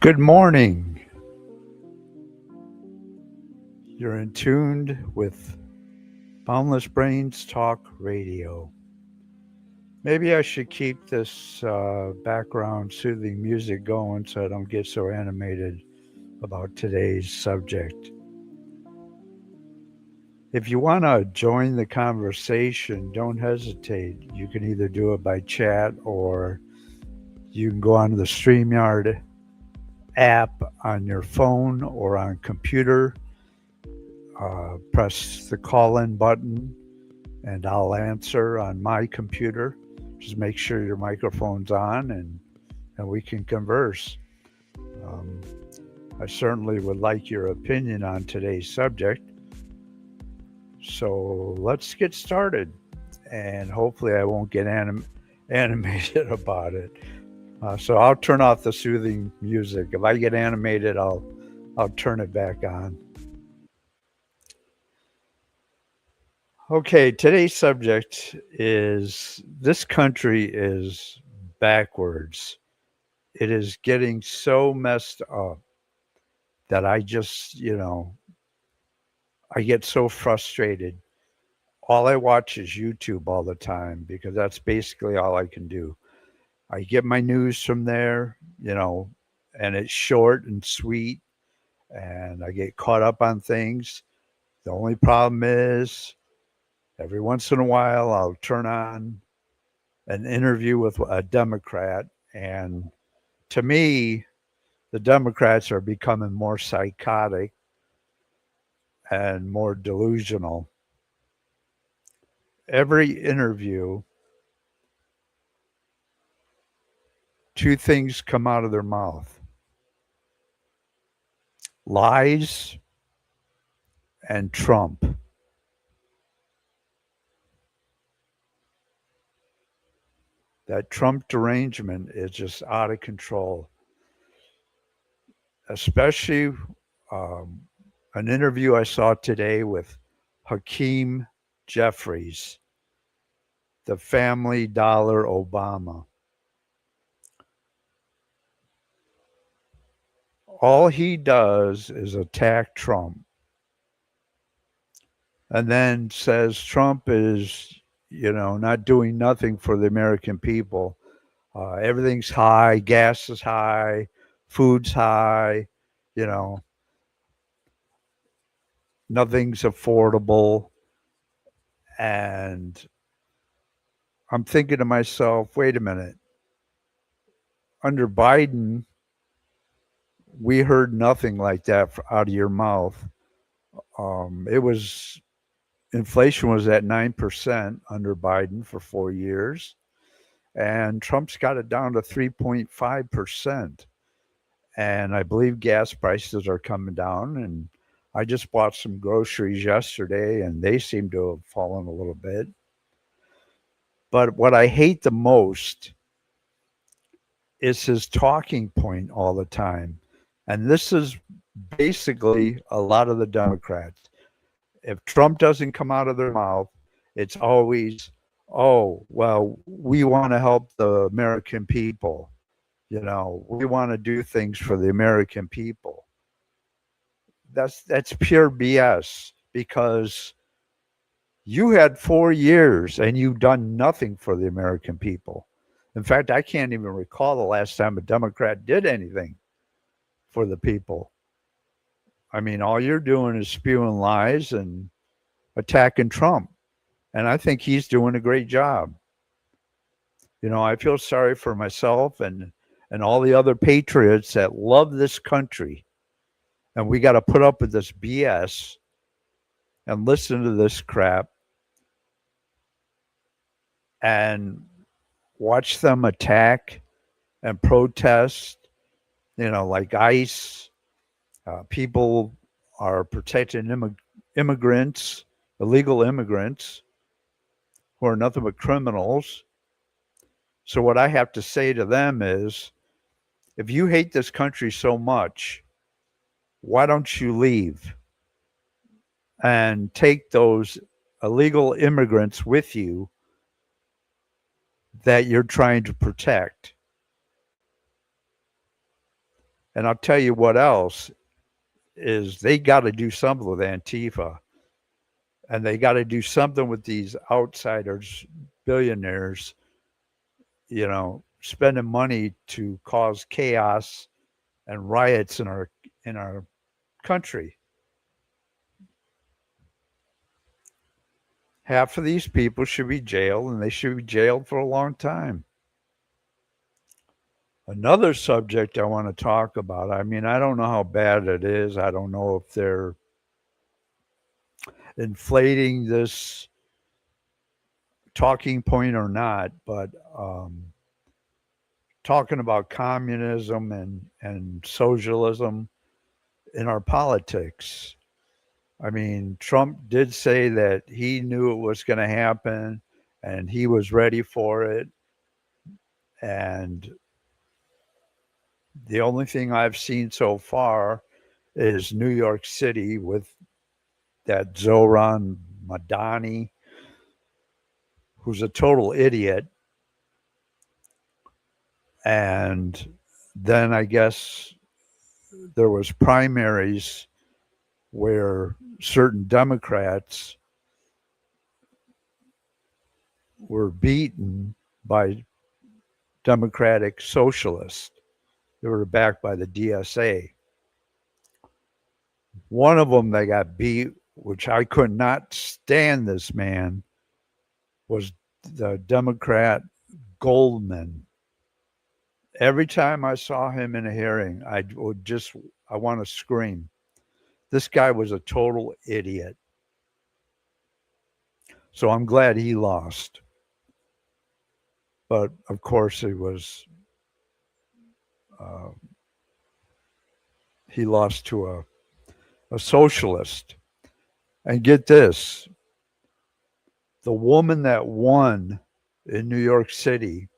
Good morning. You're in tuned with Boundless Brains Talk Radio. Maybe I should keep this background soothing music going so I don't get so animated about today's subject. If you want to join the conversation, don't hesitate. You can either do it by chat or you can go onto the StreamYard app on your phone or on computer. Press the call in button and I'll answer on my computer. Just make sure your microphone's on and we can converse. I certainly would like your opinion on today's subject. So let's get started. And hopefully I won't get animated about it. So I'll turn off the soothing music. If I get animated, I'll turn it back on. Okay, today's subject is this country is backwards. It is getting so messed up that I just, I get so frustrated. All I watch is YouTube all the time because that's basically all I can do. I get my news from there, and it's short and sweet, and I get caught up on things. The only problem is every once in a while I'll turn on an interview with a Democrat, and to me, the Democrats are becoming more psychotic and more delusional. Every interview, two things come out of their mouth: lies and Trump. That Trump derangement is just out of control. Especially an interview I saw today with Hakeem Jeffries, the Family Dollar Obama. All he does is attack Trump and then says Trump is, not doing nothing for the American people. Everything's high, gas is high, food's high, you know, nothing's affordable. And I'm thinking to myself, wait a minute. Under Biden, we heard nothing like that out of your mouth. It was inflation was at 9% under Biden for 4 years, and Trump's got it down to 3.5%. And I believe gas prices are coming down. And I just bought some groceries yesterday, and they seem to have fallen a little bit. But what I hate the most is his talking point all the time. And this is basically a lot of the Democrats. If Trump doesn't come out of their mouth, it's always, oh, well, we want to help the American people. We want to do things for the American people. That's pure BS, because you had 4 years and you've done nothing for the American people. In fact, I can't even recall the last time a Democrat did anything for the people. I mean, all you're doing is spewing lies and attacking Trump. And I think he's doing a great job. I feel sorry for myself and all the other patriots that love this country. And we got to put up with this BS and listen to this crap and watch them attack and protest, like ICE. People are protecting immigrants, illegal immigrants, who are nothing but criminals. So what I have to say to them is, if you hate this country so much, why don't you leave and take those illegal immigrants with you that you're trying to protect? And I'll tell you what else is they got to do something with Antifa, and they got to do something with these outsiders, billionaires, spending money to cause chaos and riots in our country. Half of these people should be jailed, and they should be jailed for a long time. Another subject I want to talk about. I mean, I don't know how bad it is. I don't know if they're inflating this talking point or not, but talking about communism and socialism in our politics. I mean, Trump did say that he knew it was going to happen and he was ready for it. And the only thing I've seen so far is New York City with that Zoran Madani, who's a total idiot. And then I guess there was primaries where certain Democrats were beaten by Democratic socialists. They were backed by the DSA. One of them that got beat, which I could not stand this man, was the Democrat Goldman. Every time I saw him in a hearing, I want to scream. This guy was a total idiot. So I'm glad he lost. But of course, uh, he lost to a socialist. And get this, the woman that won in New York City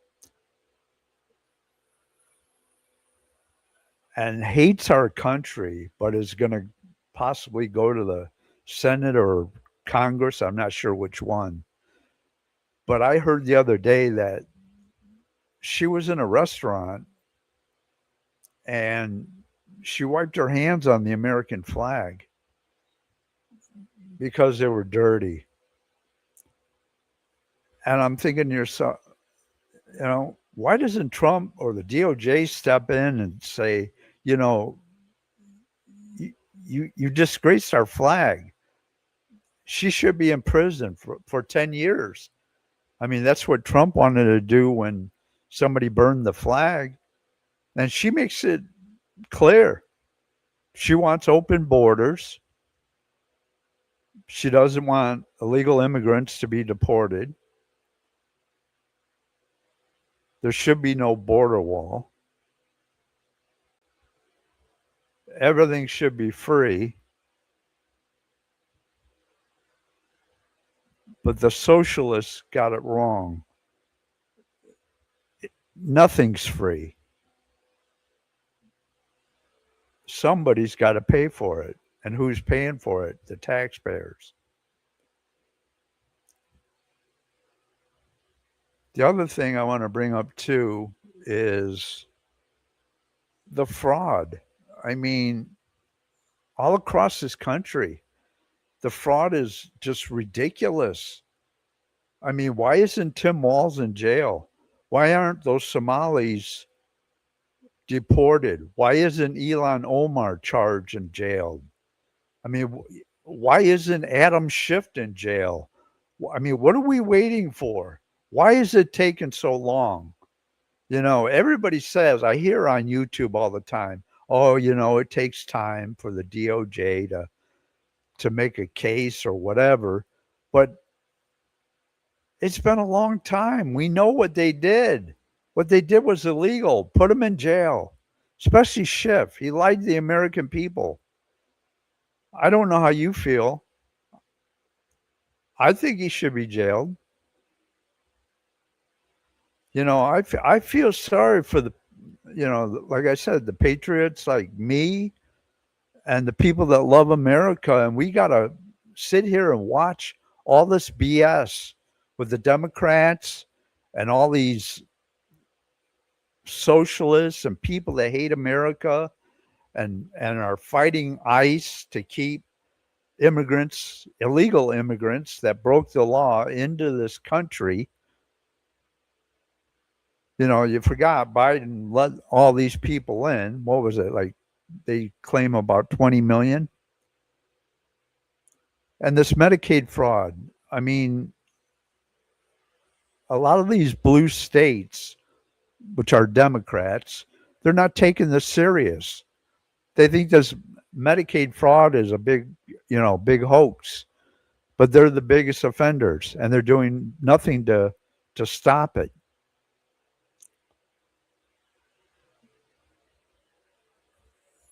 and hates our country, but is going to possibly go to the Senate or Congress. I'm not sure which one. But I heard the other day that she was in a restaurant and she wiped her hands on the American flag because they were dirty. And I'm thinking to yourself, why doesn't Trump or the DOJ step in and say, you know, you disgraced our flag. She should be in prison for 10 years. I mean, that's what Trump wanted to do when somebody burned the flag. And she makes it clear. She wants open borders. She doesn't want illegal immigrants to be deported. There should be no border wall. Everything should be free. But the socialists got it wrong. Nothing's free. Somebody's got to pay for it. And who's paying for it? The taxpayers. The other thing I want to bring up too is the fraud. I mean, all across this country, the fraud is just ridiculous. I mean, why isn't Tim Walz in jail? Why aren't those Somalis deported? Why isn't Elon Omar charged and jailed? I mean, why isn't Adam Schiff in jail? I mean, what are we waiting for? Why is it taking so long? Everybody says, I hear on YouTube all the time, oh, it takes time for the DOJ to make a case or whatever. But it's been a long time. We know what they did. What they did was illegal. Put them in jail, especially Schiff. He lied to the American people. I don't know how you feel. I think he should be jailed. I feel sorry for like I said, the patriots like me and the people that love America. And we got to sit here and watch all this BS with the Democrats and all these socialists and people that hate America and are fighting ICE to keep immigrants, illegal immigrants that broke the law into this country. You know, you forgot Biden let all these people in. What was it like? They claim about 20 million. And this Medicaid fraud. I mean, a lot of these blue states, which are Democrats, they're not taking this serious. They think this Medicaid fraud is a big, big hoax, but they're the biggest offenders and they're doing nothing to stop it.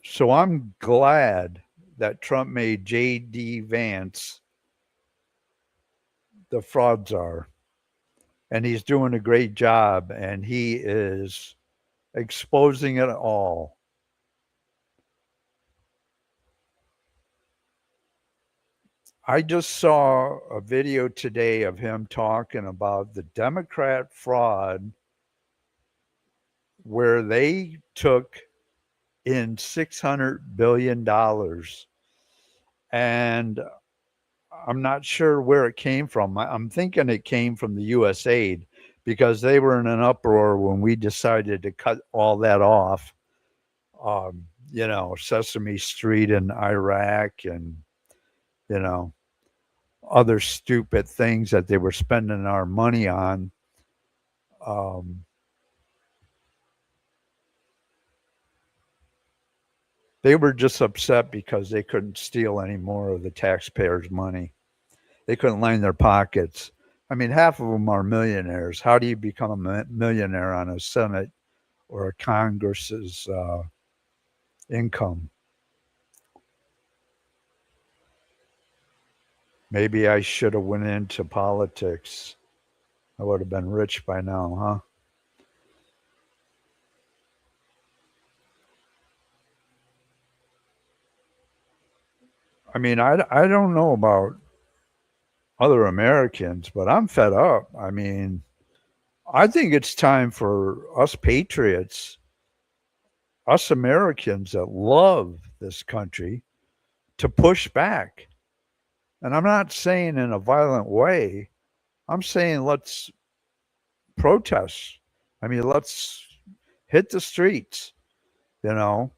So I'm glad that Trump made J.D. Vance the fraud czar, and he's doing a great job, and he is exposing it all. I just saw a video today of him talking about the Democrat fraud where they took in $600 billion. And I'm not sure where it came from. I'm thinking it came from the US aid because they were in an uproar when we decided to cut all that off. Sesame Street in Iraq and, you know, other stupid things that they were spending our money on. They were just upset because they couldn't steal any more of the taxpayers' money. They couldn't line their pockets. I mean, half of them are millionaires. How do you become a millionaire on a Senate or a Congress's income? Maybe I should have went into politics. I would have been rich by now, huh? I mean, I don't know about other Americans, but I'm fed up. I mean, I think it's time for us patriots, us Americans that love this country, to push back. And I'm not saying in a violent way. I'm saying let's protest. I mean, let's hit the streets, you know,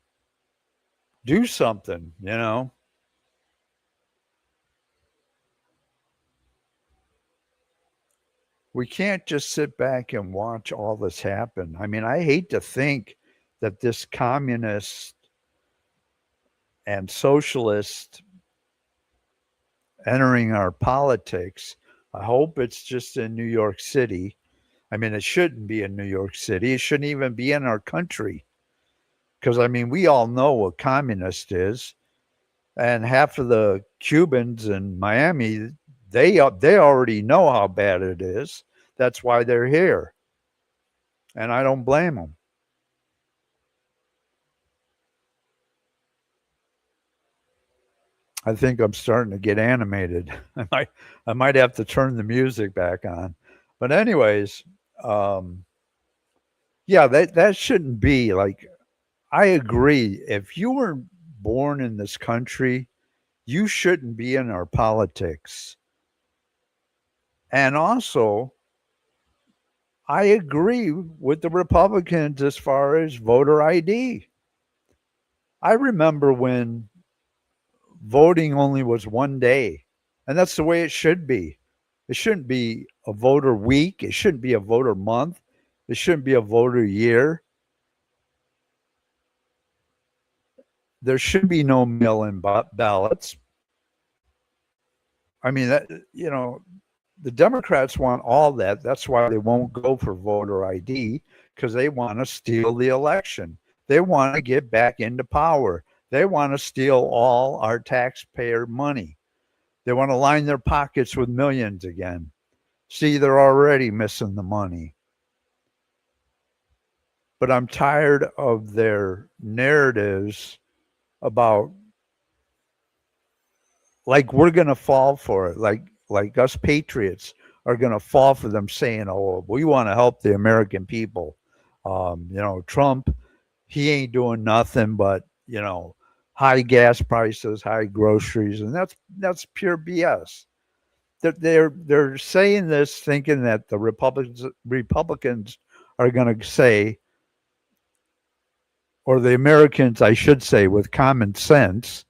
do something, you know. We can't just sit back and watch all this happen. I mean, I hate to think that this communist and socialist entering our politics, I hope it's just in New York City. I mean, it shouldn't be in New York City. It shouldn't even be in our country. Because, I mean, we all know what communist is. And half of the Cubans in Miami, they already know how bad it is. That's why they're here. And I don't blame them. I think I'm starting to get animated. I might have to turn the music back on. But anyways, yeah, that shouldn't be like. I agree. If you were born in this country, you shouldn't be in our politics. And also, I agree with the Republicans as far as voter ID. I remember when voting only was one day, and that's the way it should be. It shouldn't be a voter week. It shouldn't be a voter month. It shouldn't be a voter year. There should be no mail-in ballots. I mean, the Democrats want all that. That's why they won't go for voter ID, because they want to steal the election. They want to get back into power. They want to steal all our taxpayer money. They want to line their pockets with millions again. See, they're already missing the money. But I'm tired of their narratives about, like, we're going to fall for it. Like us patriots are going to fall for them saying, oh, we want to help the American people. Trump, he ain't doing nothing but you know, high gas prices, high groceries, and that's pure BS. They're saying this thinking that the Republicans are going to say, or the Americans, I should say, with common sense,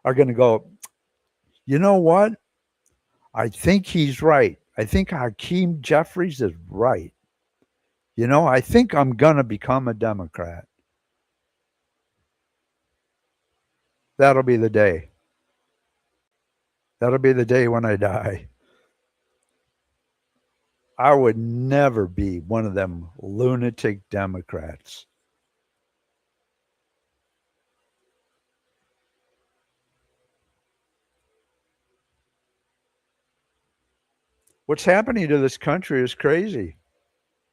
are going to go, you know what? I think he's right. I think Hakeem Jeffries is right. I think I'm going to become a Democrat. That'll be the day. That'll be the day when I die. I would never be one of them lunatic Democrats. What's happening to this country is crazy.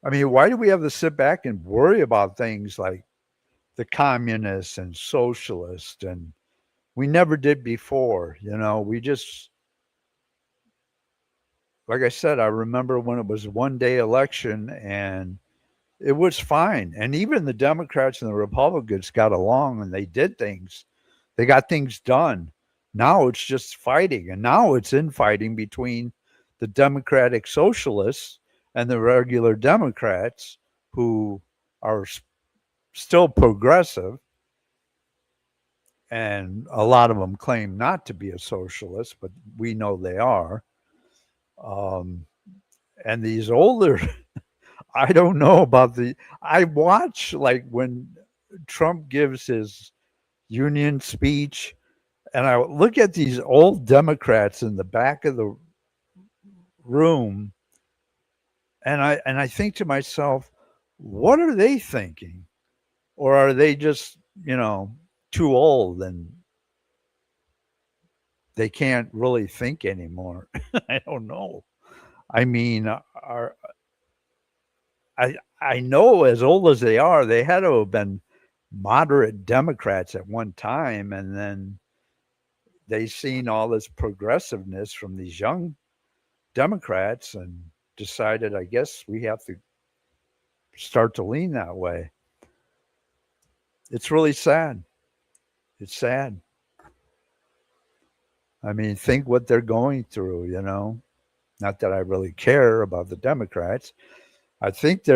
I mean, why do we have to sit back and worry about things like the communists and socialists? And we never did before. We just, like I said, I remember when it was one day election and it was fine. And even the Democrats and the Republicans got along and they did things. They got things done. Now it's just fighting. And now it's infighting between the Democratic Socialists and the regular Democrats who are still progressive. And a lot of them claim not to be a socialist, but we know they are. Um, and these older, I don't know about I watch like when Trump gives his union speech, and I look at these old Democrats in the back of the room, and I think to myself, what are they thinking? Or are they just, too old and they can't really think anymore? I don't know. I mean, I know as old as they are, they had to have been moderate Democrats at one time, and then they seen all this progressiveness from these young Democrats and decided, I guess we have to start to lean that way. It's really sad. It's sad. I mean, think what they're going through. Not that I really care about the Democrats. I think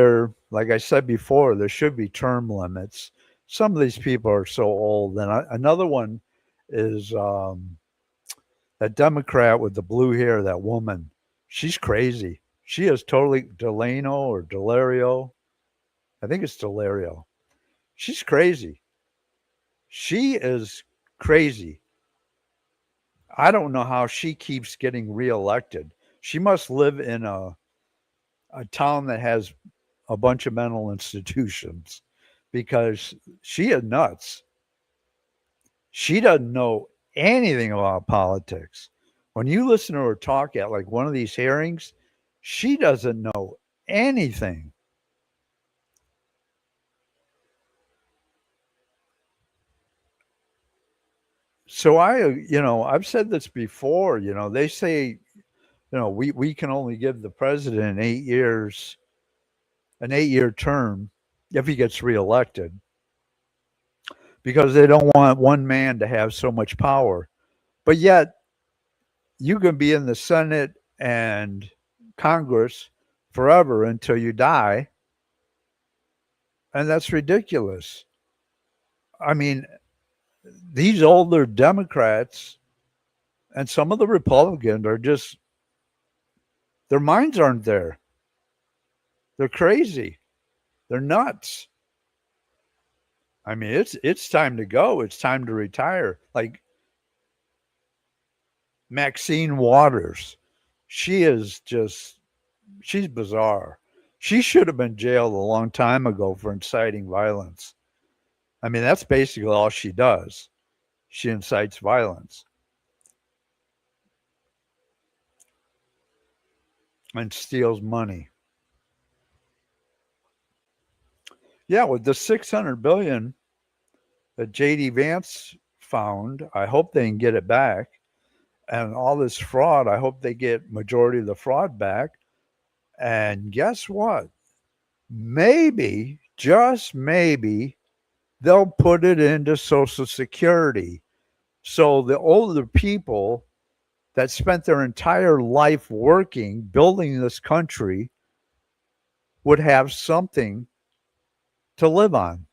like I said before, there should be term limits. Some of these people are so old. And another one is that Democrat with the blue hair, that woman. She's crazy. She is totally Delano or Delario. I think it's Delario. She's crazy. She is crazy. I don't know how she keeps getting reelected. She must live in a town that has a bunch of mental institutions because she is nuts. She doesn't know anything about politics. When you listen to her talk at like one of these hearings, she doesn't know anything. So I've said this before, they say, we can only give the president 8 years, an 8 year term if he gets reelected because they don't want one man to have so much power. But yet, you can be in the Senate and Congress forever until you die, and that's ridiculous. I mean, these older Democrats and some of the Republicans are just their minds aren't there. They're crazy. They're nuts. I mean, it's time to go. It's time to retire. Like Maxine Waters, she is just she's bizarre. She should have been jailed a long time ago for inciting violence. I mean, that's basically all she does. She incites violence and steals money. Yeah, with the 600 billion that JD Vance found, I hope they can get it back. And all this fraud, I hope they get majority of the fraud back. And guess what? Maybe, just maybe, they'll put it into Social Security. So the older people that spent their entire life working, building this country, would have something to live on.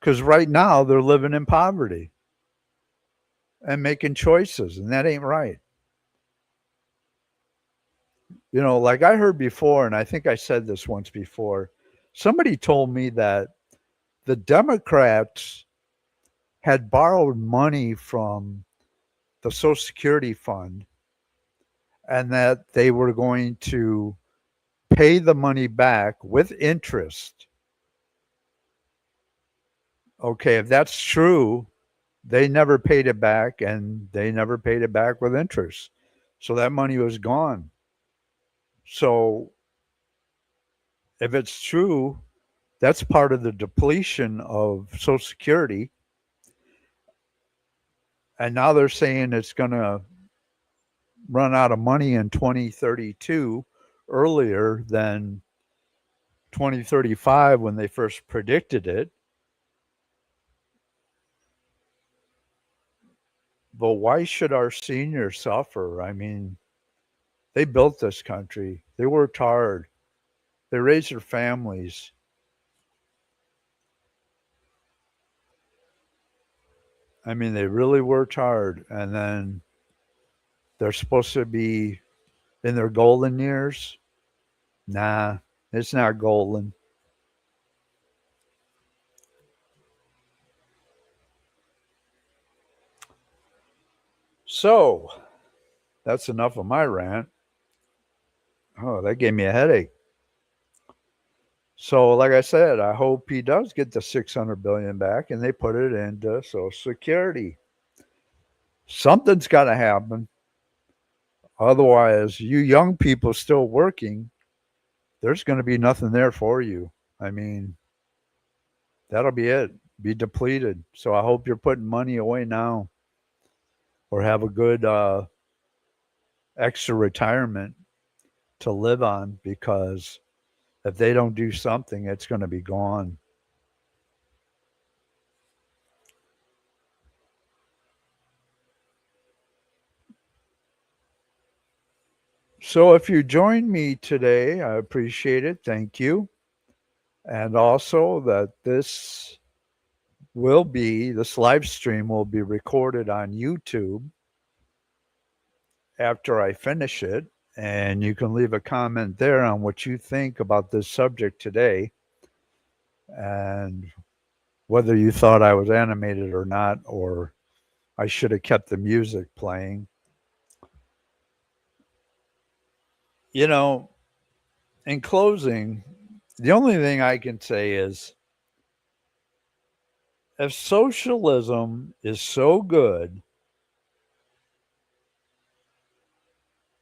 Because right now they're living in poverty and making choices, and that ain't right. You know, like I heard before, and I think I said this once before, somebody told me that the Democrats had borrowed money from the Social Security fund and that they were going to pay the money back with interest. Okay, if that's true, they never paid it back and they never paid it back with interest. So that money was gone. So if it's true, that's part of the depletion of Social Security. And now they're saying it's going to run out of money in 2032 earlier than 2035 when they first predicted it. But why should our seniors suffer? I mean, they built this country, they worked hard, they raised their families. I mean, they really worked hard. And then they're supposed to be in their golden years. Nah, it's not golden. So that's enough of my rant. Oh, that gave me a headache. So, like I said, I hope he does get the 600 billion back and they put it into Social Security. Something's got to happen. Otherwise, you young people still working, there's going to be nothing there for you. I mean, that'll be it. Be depleted. So I hope you're putting money away now or have a good extra retirement to live on because if they don't do something, it's going to be gone. So if you joined me today, I appreciate it. Thank you. And also that this live stream will be recorded on YouTube after I finish it. And you can leave a comment there on what you think about this subject today and whether you thought I was animated or not, or I should have kept the music playing. You know, in closing, the only thing I can say is if socialism is so good,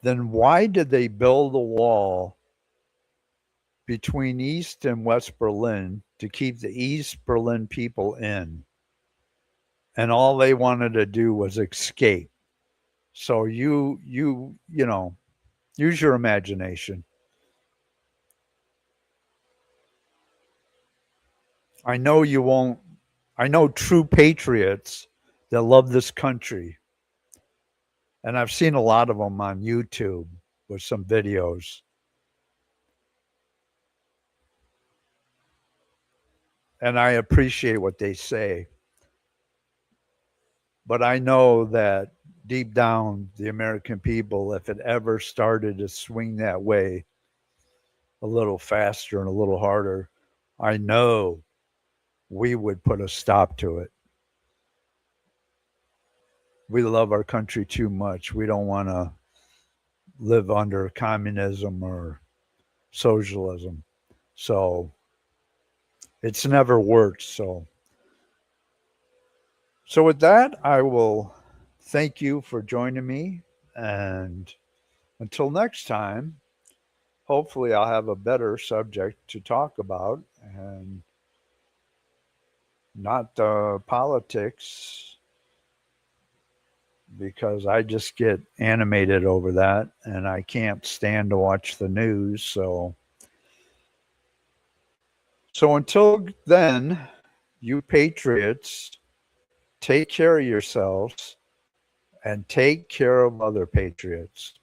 then why did they build a wall between East and West Berlin to keep the East Berlin people in? And all they wanted to do was escape. So you know, use your imagination. I know you won't. I know true patriots that love this country, and I've seen a lot of them on YouTube with some videos, and I appreciate what they say. But I know that deep down, the American people, if it ever started to swing that way a little faster and a little harder, I know we would put a stop to it. We love our country too much. We don't want to live under communism or socialism. So it's never worked. So with that, I will thank you for joining me. And until next time, hopefully I'll have a better subject to talk about and not politics because I just get animated over that and I can't stand to watch the news. So until then, you patriots, take care of yourselves and take care of other patriots.